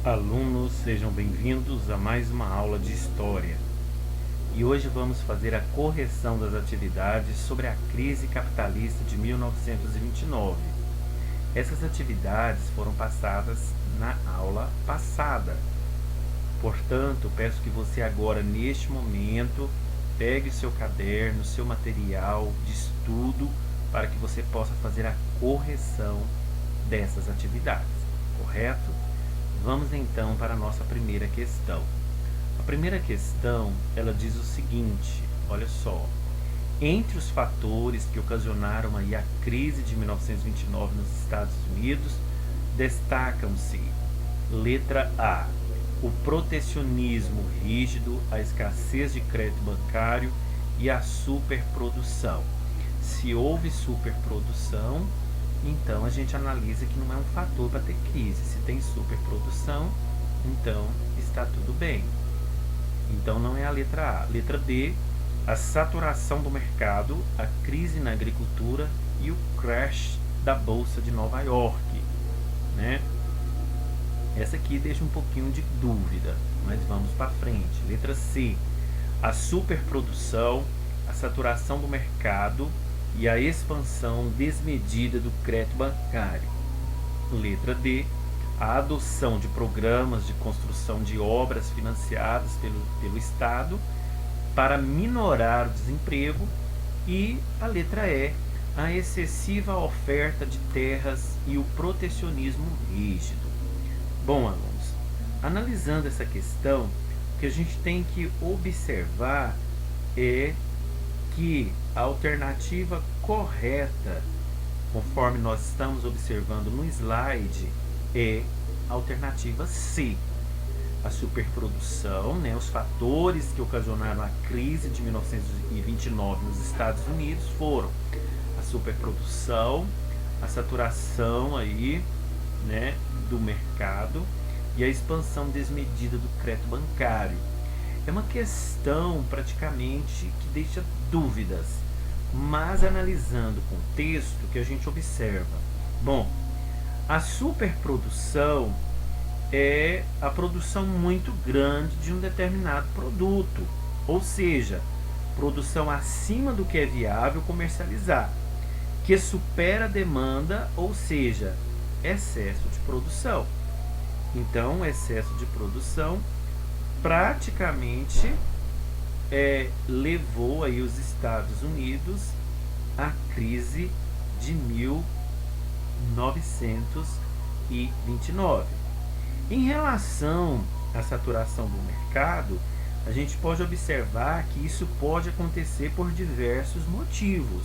Alunos, sejam bem-vindos a mais uma aula de História. E hoje vamos fazer a correção das atividades sobre a crise capitalista de 1929. Essas atividades foram passadas na aula passada. Portanto, peço que você agora, neste momento, pegue o seu caderno, seu material de estudo, para que você possa fazer a correção dessas atividades, correto? Vamos então para a nossa primeira questão. A primeira questão, ela diz o seguinte, olha só. Entre os fatores que ocasionaram aí a crise de 1929 nos Estados Unidos, destacam-se, letra A, o protecionismo rígido, a escassez de crédito bancário e a superprodução. Se houve superprodução, então a gente analisa que não é um fator para ter crise. Se tem superprodução, então está tudo bem. Então não é a letra A. Letra B, a saturação do mercado, a crise na agricultura e o crash da Bolsa de Nova York, né? Essa aqui deixa um pouquinho de dúvida, mas vamos para frente. Letra C, a superprodução, a saturação do mercado e a expansão desmedida do crédito bancário. Letra D, a adoção de programas de construção de obras financiadas pelo Estado para minorar o desemprego. E a letra E, a excessiva oferta de terras e o protecionismo rígido. Bom, alunos, analisando essa questão, o que a gente tem que observar é que a alternativa correta, conforme nós estamos observando no slide, é a alternativa C. A superprodução, né, os fatores que ocasionaram a crise de 1929 nos Estados Unidos foram a superprodução, a saturação aí, né, do mercado e a expansão desmedida do crédito bancário. É uma questão praticamente que deixa dúvidas, mas analisando o contexto que a gente observa. Bom, a superprodução é a produção muito grande de um determinado produto, ou seja, produção acima do que é viável comercializar, que supera a demanda, ou seja, excesso de produção. Então, excesso de produção praticamente levou aí os Estados Unidos à crise de 1929. Em relação à saturação do mercado, a gente pode observar que isso pode acontecer por diversos motivos,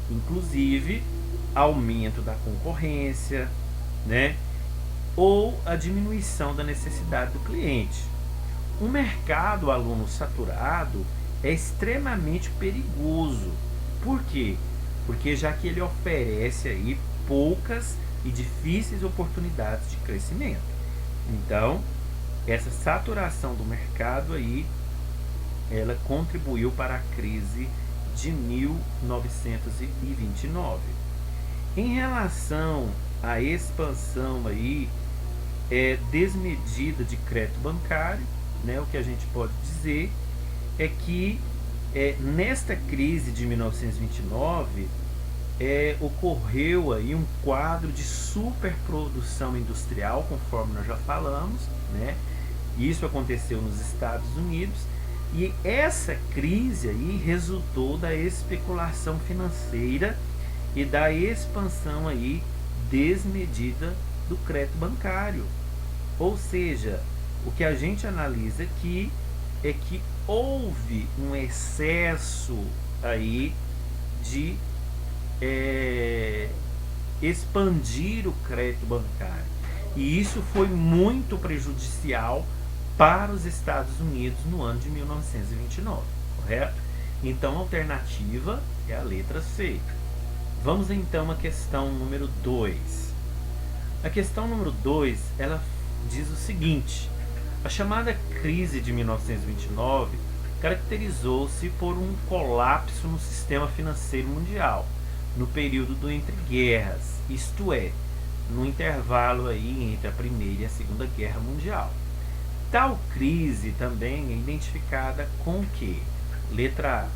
inclusive aumento da concorrência, né? Ou a diminuição da necessidade do cliente. Um mercado, aluno, saturado é extremamente perigoso. Por quê? Porque já que ele oferece aí poucas e difíceis oportunidades de crescimento. Então, essa saturação do mercado aí, ela contribuiu para a crise de 1929. Em relação à expansão aí, desmedida de crédito bancário, né, o que a gente pode dizer é que nesta crise de 1929 ocorreu aí um quadro de superprodução industrial, conforme nós já falamos, né? Isso aconteceu nos Estados Unidos e essa crise aí resultou da especulação financeira e da expansão aí desmedida do crédito bancário. Ou seja, o que a gente analisa aqui é que houve um excesso aí de expandir o crédito bancário. E isso foi muito prejudicial para os Estados Unidos no ano de 1929, correto? Então a alternativa é a letra C. Vamos então à questão número 2. A questão número 2, ela diz o seguinte: a chamada crise de 1929 caracterizou-se por um colapso no sistema financeiro mundial no período do entre guerras, isto é, no intervalo aí entre a Primeira e a Segunda Guerra Mundial. Tal crise também é identificada com o quê? Letra A,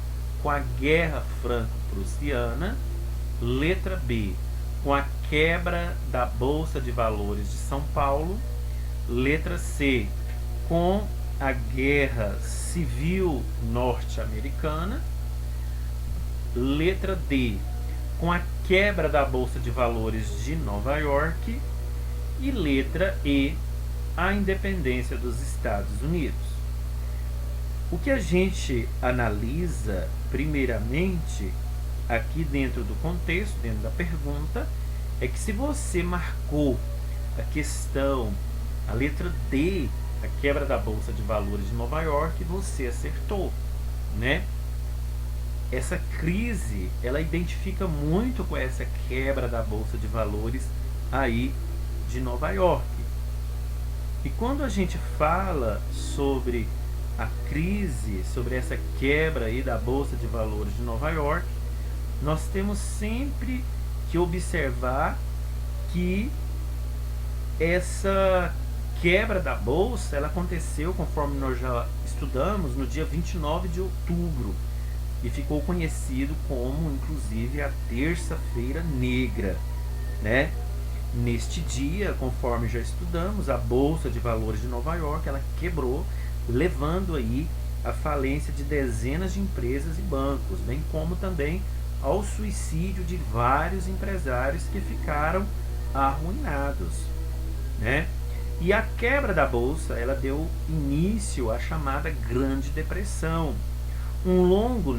com a Guerra Franco-Prussiana. Letra B, com a quebra da Bolsa de Valores de São Paulo. Letra C, com a Guerra Civil Norte-Americana. Letra D, com a quebra da Bolsa de Valores de Nova York. E letra E, a independência dos Estados Unidos. O que a gente analisa primeiramente aqui dentro do contexto, dentro da pergunta, é que se você marcou a questão, a letra D, a quebra da Bolsa de Valores de Nova York, você acertou, né? Essa crise, ela identifica muito com essa quebra da Bolsa de Valores aí de Nova York. E quando a gente fala sobre a crise, sobre essa quebra aí da Bolsa de Valores de Nova York, nós temos sempre que observar que essa quebra da Bolsa, ela aconteceu, conforme nós já estudamos, no dia 29 de outubro. E ficou conhecido como, inclusive, a Terça-feira Negra, né? Neste dia, conforme já estudamos, a Bolsa de Valores de Nova York, ela quebrou, levando aí a falência de dezenas de empresas e bancos, bem como também ao suicídio de vários empresários que ficaram arruinados, né? E a quebra da Bolsa, ela deu início à chamada Grande Depressão.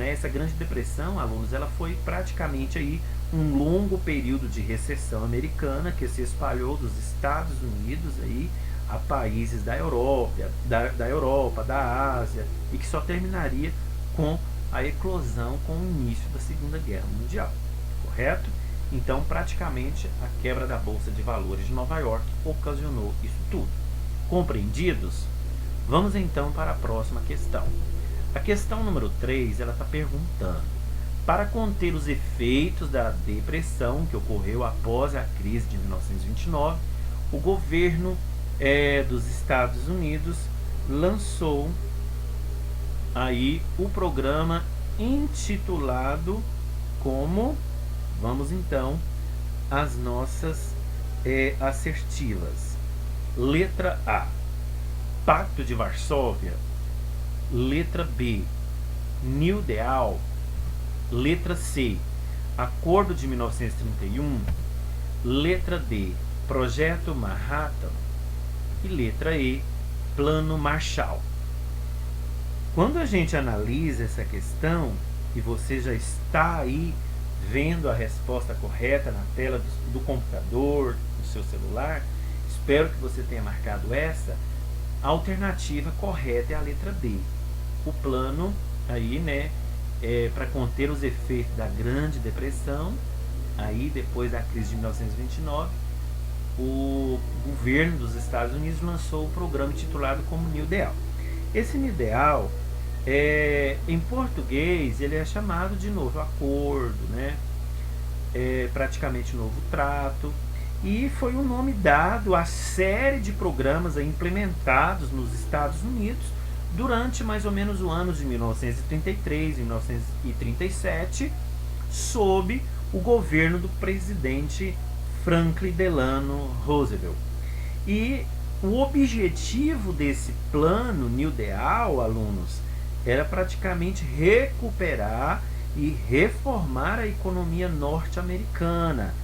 Essa Grande Depressão, alunos, ela foi praticamente aí um longo período de recessão americana que se espalhou dos Estados Unidos aí a países da Europa, da Ásia, e que só terminaria com a eclosão, com o início da Segunda Guerra Mundial, correto? Então, praticamente, a quebra da Bolsa de Valores de Nova York ocasionou isso tudo. Compreendidos? Vamos então para a próxima questão. A questão número 3, ela está perguntando: para conter os efeitos da depressão que ocorreu após a crise de 1929, o governo dos Estados Unidos lançou aí o programa intitulado como, vamos então às nossas assertivas. Letra A, Pacto de Varsóvia. Letra B, New Deal. Letra C, Acordo de 1931. Letra D, Projeto Manhattan. E letra E, Plano Marshall. Quando a gente analisa essa questão, e você já está aí vendo a resposta correta na tela do computador, do seu celular, espero que você tenha marcado essa. A alternativa correta é a letra D. O plano aí, né, para conter os efeitos da Grande Depressão, aí depois da crise de 1929, o governo dos Estados Unidos lançou o programa intitulado como New Deal. Esse New Deal, em português, ele é chamado de Novo Acordo, né? Praticamente Novo Trato, e foi o nome dado à série de programas implementados nos Estados Unidos durante mais ou menos o ano de 1933 e 1937, sob o governo do presidente Franklin Delano Roosevelt. E o objetivo desse plano New Deal, alunos, era praticamente recuperar e reformar a economia norte-americana,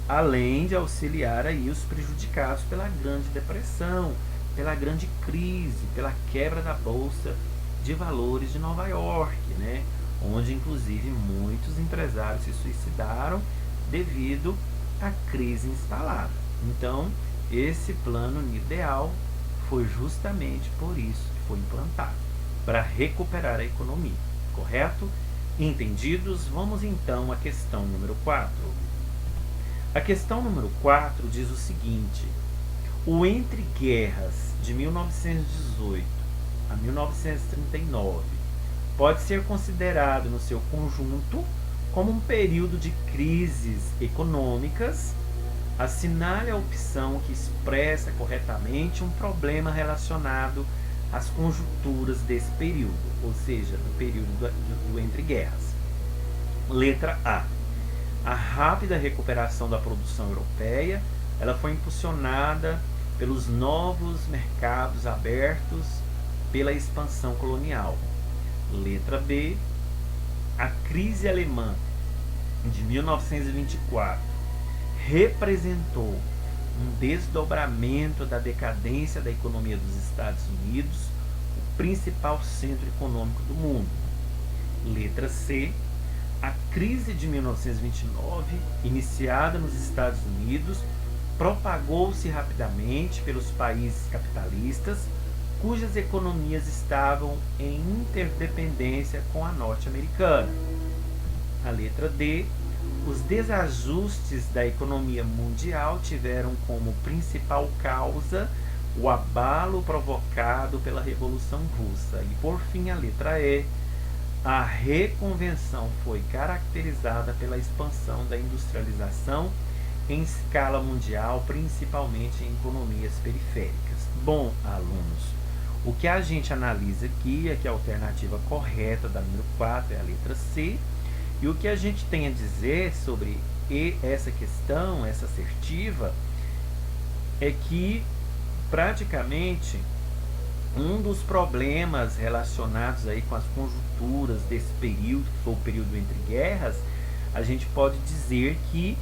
além de auxiliar aí os prejudicados pela Grande Depressão, pela grande crise, pela quebra da Bolsa de Valores de Nova York, né? Onde inclusive muitos empresários se suicidaram devido à crise instalada. Então, esse plano ideal foi justamente por isso que foi implantado, para recuperar a economia, correto? Entendidos? Vamos então à questão número 4. A questão número 4 diz o seguinte: o entre guerras de 1918 a 1939 pode ser considerado no seu conjunto como um período de crises econômicas Assinale a opção que expressa corretamente um problema relacionado às conjunturas desse período, ou seja, do período do entre guerras. Letra A. A rápida recuperação da produção europeia, ela foi impulsionada pelos novos mercados abertos pela expansão colonial. Letra B. A crise alemã de 1924 representou um desdobramento da decadência da economia dos Estados Unidos, o principal centro econômico do mundo. Letra C. A crise de 1929, iniciada nos Estados Unidos, propagou-se rapidamente pelos países capitalistas, cujas economias estavam em interdependência com a norte-americana. A letra D. Os desajustes da economia mundial tiveram como principal causa o abalo provocado pela Revolução Russa. E, por fim, a letra E. A reconvenção foi caracterizada pela expansão da industrialização em escala mundial, principalmente em economias periféricas. Bom, alunos, o que a gente analisa aqui é que a alternativa correta da número 4 é a letra C, e o que a gente tem a dizer sobre essa questão, essa assertiva, é que praticamente um dos problemas relacionados aí com as conjunturas desse período, que foi o período entre guerras, a gente pode dizer que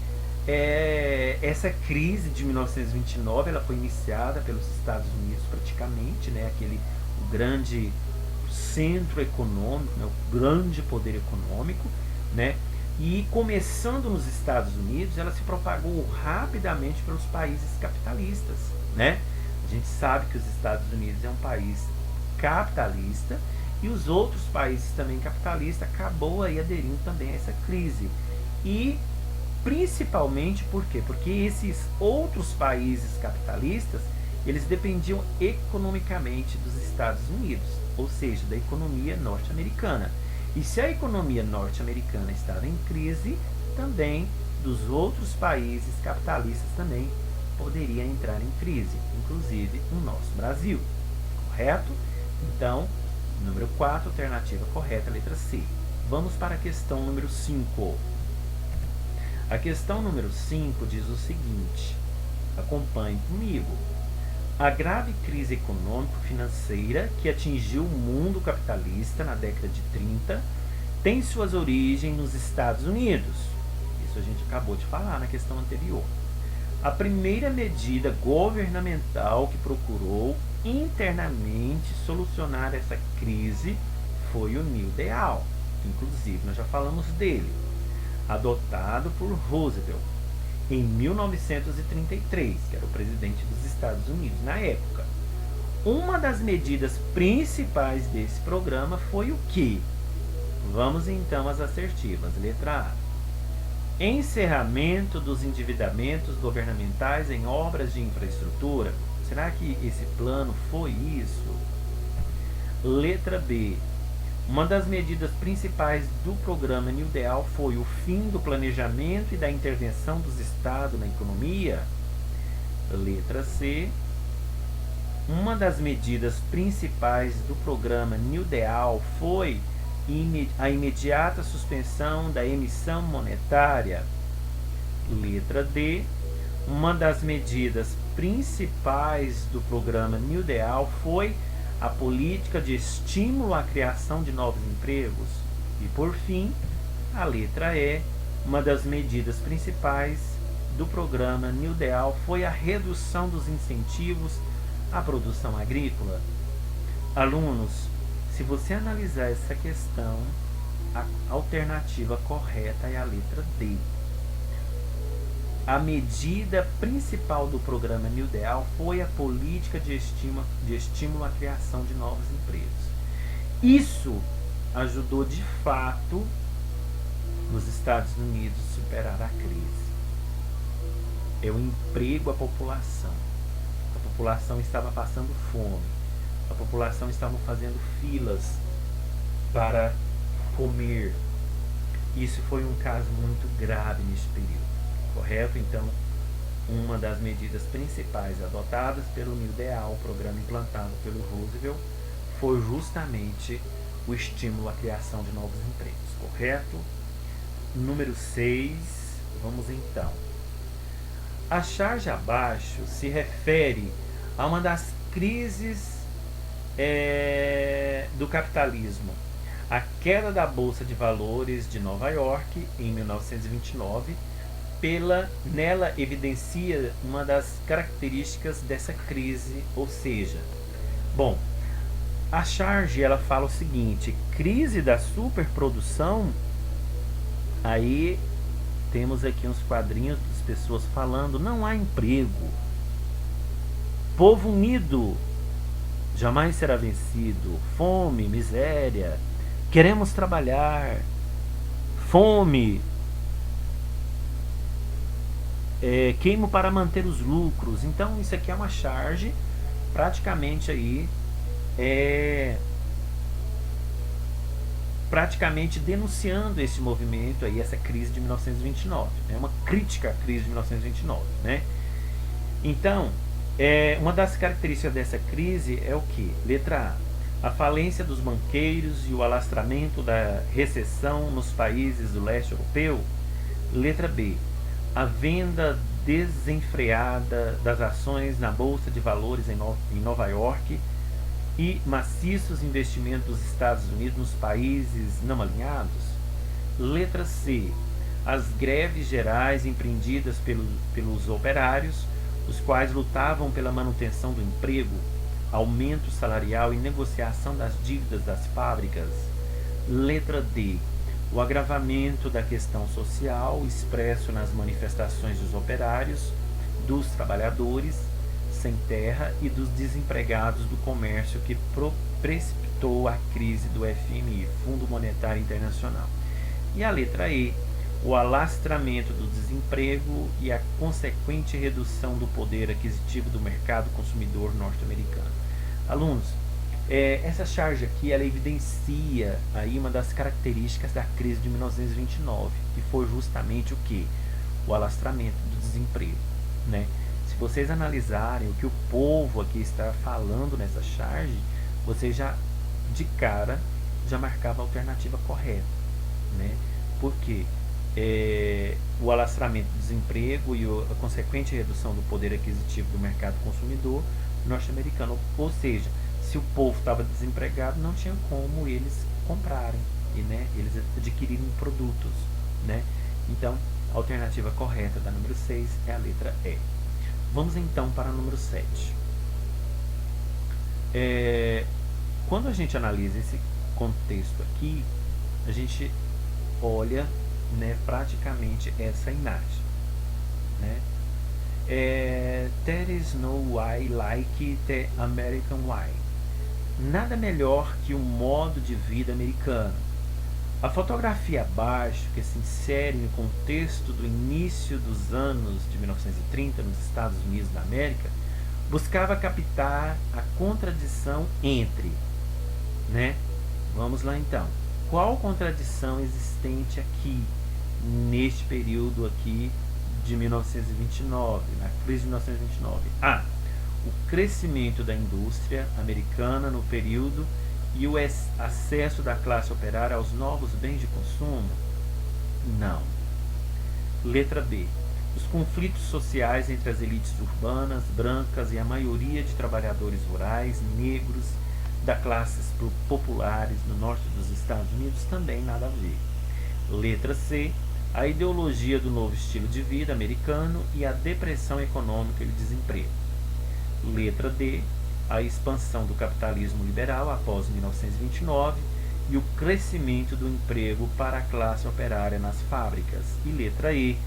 essa crise de 1929 ela foi iniciada pelos Estados Unidos praticamente, né, o grande centro econômico, né, o grande poder econômico, né, e começando nos Estados Unidos, ela se propagou rapidamente pelos países capitalistas, né? A gente sabe que os Estados Unidos é um país capitalista e os outros países também capitalistas acabou aí aderindo também a essa crise. E principalmente por quê? Porque esses outros países capitalistas, eles dependiam economicamente dos Estados Unidos, ou seja, da economia norte-americana. E se a economia norte-americana estava em crise, também dos outros países capitalistas também poderia entrar em crise, inclusive o nosso Brasil, correto? Então, número 4, alternativa correta, letra C. Vamos para a questão número 5. A questão número 5 diz o seguinte, acompanhe comigo. A grave crise econômico-financeira que atingiu o mundo capitalista na década de 30 tem suas origens nos Estados Unidos. Isso a gente acabou de falar na questão anterior. A primeira medida governamental que procurou internamente solucionar essa crise foi o New Deal. Inclusive, nós já falamos dele, adotado por Roosevelt em 1933, que era o presidente dos Estados Unidos na época. Uma das medidas principais desse programa foi o quê? Vamos então às assertivas. Letra A. Encerramento dos endividamentos governamentais em obras de infraestrutura. Será que esse plano foi isso? Letra B. Uma das medidas principais do programa New Deal foi o fim do planejamento e da intervenção dos estados na economia. Letra C. Uma das medidas principais do programa New Deal foi a imediata suspensão da emissão monetária. Letra D. Uma das medidas principais do programa New Deal foi a política de estímulo à criação de novos empregos. E, por fim, a letra E. Uma das medidas principais do programa New Deal foi a redução dos incentivos à produção agrícola. Alunos, se você analisar essa questão, a alternativa correta é a letra D. A medida principal do programa New Deal foi a política de estímulo à criação de novos empregos. Isso ajudou de fato os Estados Unidos a superar a crise. É o emprego à população. A população estava passando fome. A população estava fazendo filas para comer. Isso foi um caso muito grave nesse período, correto? Então, uma das medidas principais adotadas pelo New Deal, o programa implantado pelo Roosevelt, foi justamente o estímulo à criação de novos empregos, correto? Número 6, vamos então. A charge abaixo se refere a uma das crises do capitalismo, a queda da Bolsa de Valores de Nova York em 1929, nela evidencia uma das características dessa crise, ou seja, bom, a charge ela fala o seguinte: crise da superprodução. Aí temos aqui uns quadrinhos das pessoas falando: não há emprego, povo unido jamais será vencido, fome, miséria, queremos trabalhar, fome, queimo para manter os lucros. Então isso aqui é uma charge praticamente aí praticamente denunciando esse movimento aí, essa crise de 1929. É uma crítica à crise de 1929, né? Então, uma das características dessa crise é o que? Letra A, a falência dos banqueiros e o alastramento da recessão nos países do leste europeu. Letra B, a venda desenfreada das ações na Bolsa de Valores em Nova York e maciços investimentos dos Estados Unidos nos países não alinhados. Letra C, as greves gerais empreendidas pelos operários, os quais lutavam pela manutenção do emprego, aumento salarial e negociação das dívidas das fábricas. Letra D, o agravamento da questão social expresso nas manifestações dos operários, dos trabalhadores sem terra e dos desempregados do comércio, que precipitou a crise do FMI, Fundo Monetário Internacional. E a letra E, o alastramento do desemprego e a consequente redução do poder aquisitivo do mercado consumidor norte-americano. Alunos, essa charge aqui ela evidencia aí uma das características da crise de 1929, que foi justamente o que? O alastramento do desemprego, né? Se vocês analisarem o que o povo aqui está falando nessa charge, você já de cara já marcava a alternativa correta, né? Porque o alastramento do desemprego e a consequente redução do poder aquisitivo do mercado consumidor norte-americano, ou seja, se o povo estava desempregado, não tinha como eles comprarem, né? Eles adquirirem produtos, né? Então, a alternativa correta da número 6 é a letra E. Vamos então para a número 7. Quando a gente analisa esse contexto aqui, a gente olha, né, praticamente essa imagem, né? There is no way like the American way. Nada melhor que o modo de vida americano. A fotografia abaixo, que se insere no contexto do início dos anos de 1930 nos Estados Unidos da América, buscava captar a contradição entre, né? Vamos lá então. Qual contradição existente aqui, neste período aqui de 1929, na crise de 1929? A, o crescimento da indústria americana no período e o acesso da classe operária aos novos bens de consumo? Não. Letra B, os conflitos sociais entre as elites urbanas, brancas e a maioria de trabalhadores rurais, negros, da classes populares no norte dos Estados Unidos? Também nada a ver. Letra C, a ideologia do novo estilo de vida americano e a depressão econômica e o desemprego. Letra D, a expansão do capitalismo liberal após 1929 e o crescimento do emprego para a classe operária nas fábricas. E letra E,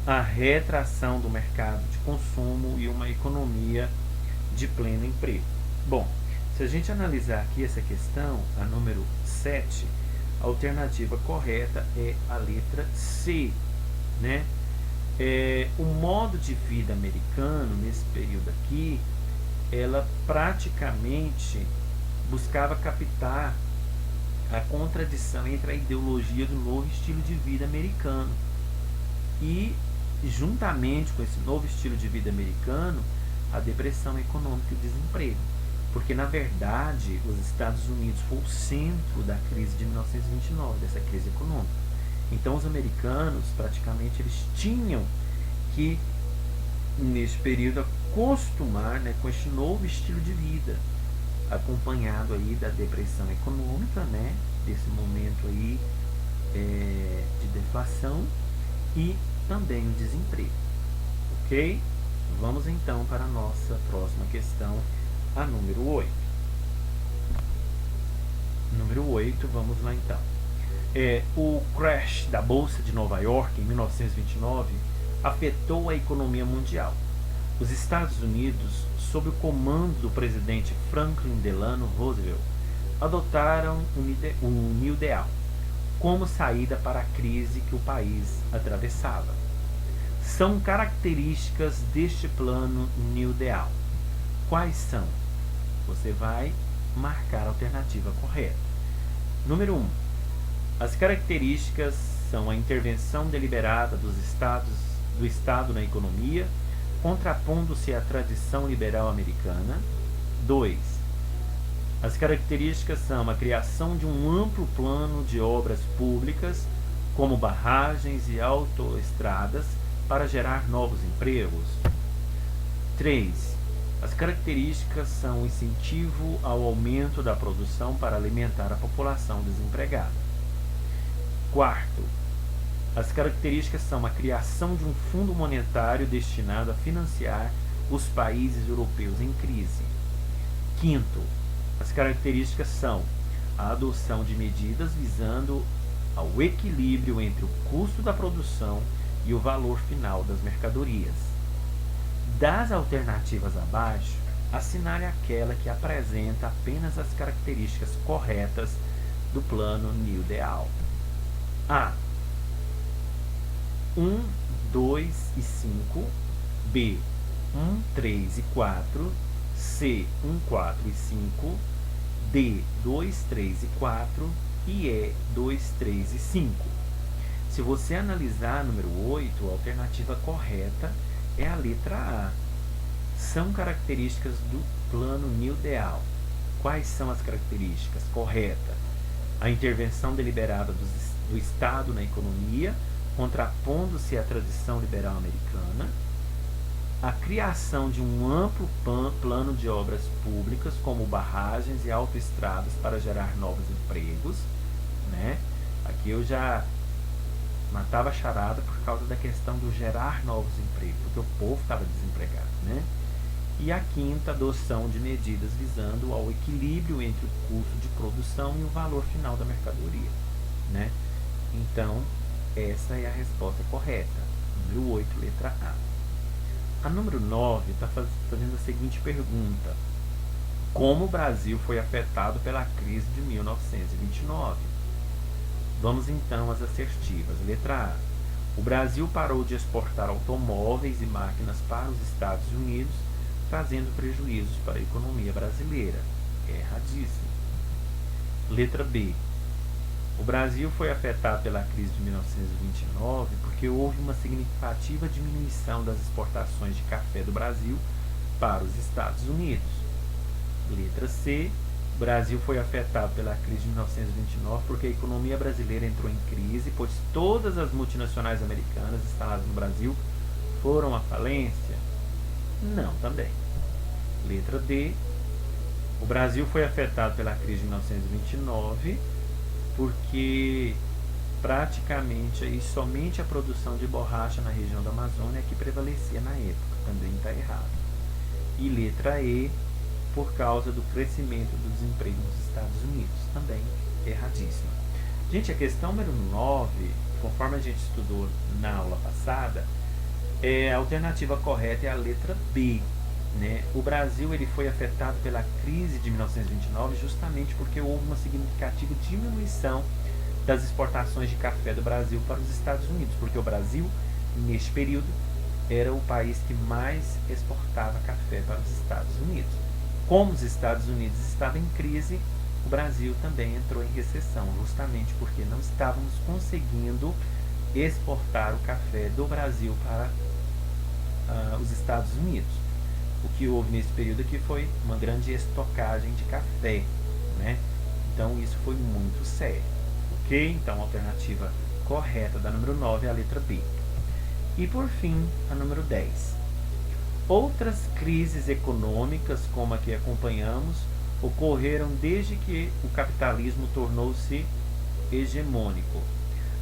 a retração do mercado de consumo e uma economia de pleno emprego. Bom, se a gente analisar aqui essa questão, a número 7, a alternativa correta é a letra C, né? O modo de vida americano, nesse período aqui, ela praticamente buscava captar a contradição entre a ideologia do novo estilo de vida americano e juntamente com esse novo estilo de vida americano, a depressão econômica e o desemprego. Porque, na verdade, os Estados Unidos foi o centro da crise de 1929, dessa crise econômica. Então, os americanos, praticamente, eles tinham que, nesse período, acostumar, né, com este novo estilo de vida, acompanhado aí da depressão econômica, né, desse momento aí de deflação e também o desemprego. Ok? Vamos então para a nossa próxima questão, a número 8. Número 8, vamos lá então. O crash da Bolsa de Nova York em 1929 afetou a economia mundial. Os Estados Unidos, sob o comando do presidente Franklin Delano Roosevelt, adotaram um New Deal como saída para a crise que o país atravessava. São características deste plano New Deal. Quais são? Você vai marcar a alternativa correta. Número 1. As características são a intervenção deliberada do Estado na economia, contrapondo-se à tradição liberal americana. 2. As características são a criação de um amplo plano de obras públicas, como barragens e autoestradas, para gerar novos empregos. 3. As características são o incentivo ao aumento da produção para alimentar a população desempregada. 4. As características são a criação de um fundo monetário destinado a financiar os países europeus em crise. 5. As características são a adoção de medidas visando ao equilíbrio entre o custo da produção e o valor final das mercadorias. Das alternativas abaixo, assinale aquela que apresenta apenas as características corretas do plano New Deal. A. 1, 2 e 5. B. 1, 3 e 4. C. 1, 4 e 5. D. 2, 3 e 4. E E. 2, 3 e 5. Se você analisar número 8, a alternativa correta é a letra A. São características do plano New Deal. Quais são as características? Correta. A intervenção deliberada do Estado na economia, contrapondo-se à tradição liberal americana. A criação de um amplo plano de obras públicas, como barragens e autoestradas para gerar novos empregos. Né? Aqui eu já matava a charada por causa da questão do gerar novos empregos, porque o povo estava desempregado. Né? E a quinta, adoção de medidas visando ao equilíbrio entre o custo de produção e o valor final da mercadoria. Né? Então, essa é a resposta correta. Número 8, letra A. A número 9 está fazendo a seguinte pergunta: como o Brasil foi afetado pela crise de 1929? Vamos então às assertivas. Letra A. O Brasil parou de exportar automóveis e máquinas para os Estados Unidos, trazendo prejuízos para a economia brasileira. Erradíssimo. Letra B. O Brasil foi afetado pela crise de 1929 porque houve uma significativa diminuição das exportações de café do Brasil para os Estados Unidos. Letra C. O Brasil foi afetado pela crise de 1929 porque a economia brasileira entrou em crise, pois todas as multinacionais americanas instaladas no Brasil foram à falência? Não, também. Letra D. O Brasil foi afetado pela crise de 1929 porque praticamente aí somente a produção de borracha na região da Amazônia é que prevalecia na época. Também está errado. E letra E, por causa do crescimento do desemprego nos Estados Unidos. Também erradíssimo. Gente, a questão número 9, conforme a gente estudou na aula passada, a alternativa correta é a letra B. Né? O Brasil ele foi afetado pela crise de 1929 justamente porque houve uma significativa diminuição das exportações de café do Brasil para os Estados Unidos, porque o Brasil, neste período, era o país que mais exportava café para os Estados Unidos. Como os Estados Unidos estavam em crise, o Brasil também entrou em recessão, justamente porque não estávamos conseguindo exportar o café do Brasil para os Estados Unidos. O que houve nesse período aqui foi uma grande estocagem de café, né? Então isso foi muito sério, ok? Então a alternativa correta da número 9 é a letra B. E por fim, a número 10. Outras crises econômicas, como a que acompanhamos, ocorreram desde que o capitalismo tornou-se hegemônico.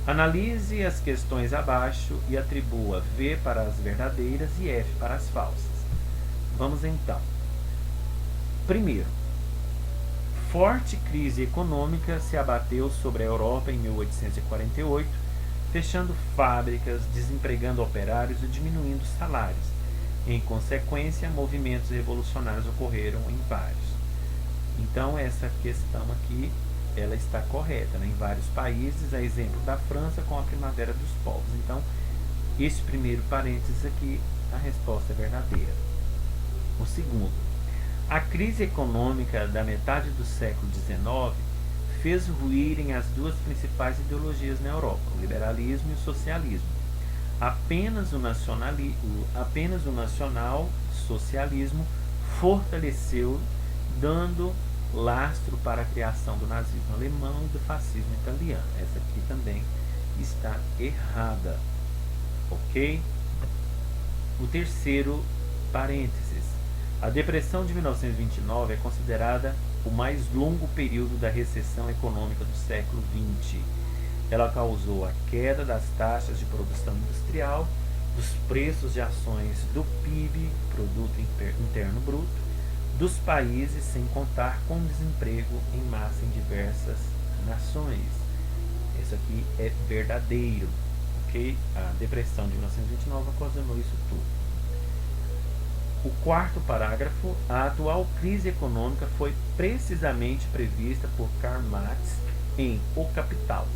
Analise as questões abaixo e atribua V para as verdadeiras e F para as falsas. Vamos então. Primeiro, forte crise econômica se abateu sobre a Europa em 1848, fechando fábricas, desempregando operários e diminuindo salários. Em consequência, movimentos revolucionários ocorreram em vários. Então, essa questão aqui, ela está correta, né? Em vários países, a exemplo da França com a Primavera dos Povos. Então, esse primeiro parênteses aqui, a resposta é verdadeira. O segundo, a crise econômica da metade do século XIX fez ruírem as duas principais ideologias na Europa, o liberalismo e o socialismo. Apenas o nacional-socialismo fortaleceu, dando lastro para a criação do nazismo alemão e do fascismo italiano. Essa aqui também está errada, ok? O terceiro parênteses. A depressão de 1929 é considerada o mais longo período da recessão econômica do século XX. Ela causou a queda das taxas de produção industrial, dos preços de ações do PIB, Produto Interno Bruto, dos países, sem contar com desemprego em massa em diversas nações. Isso aqui é verdadeiro, ok? A depressão de 1929 ocasionou isso tudo. O quarto parágrafo, a atual crise econômica foi precisamente prevista por Karl Marx em O Capital,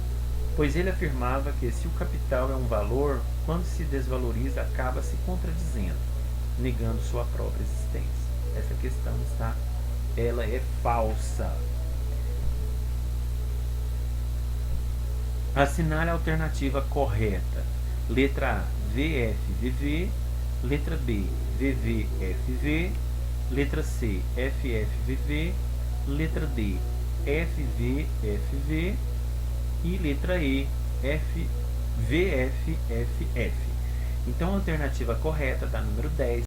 pois ele afirmava que se o capital é um valor, quando se desvaloriza acaba se contradizendo, negando sua própria existência. Essa questão ela é falsa. Assinale a alternativa correta. Letra A, VFVV. Letra B, VVFV. Letra C, FFVV. Letra D, FVFV. E letra E, VFFF. Então a alternativa correta da número 10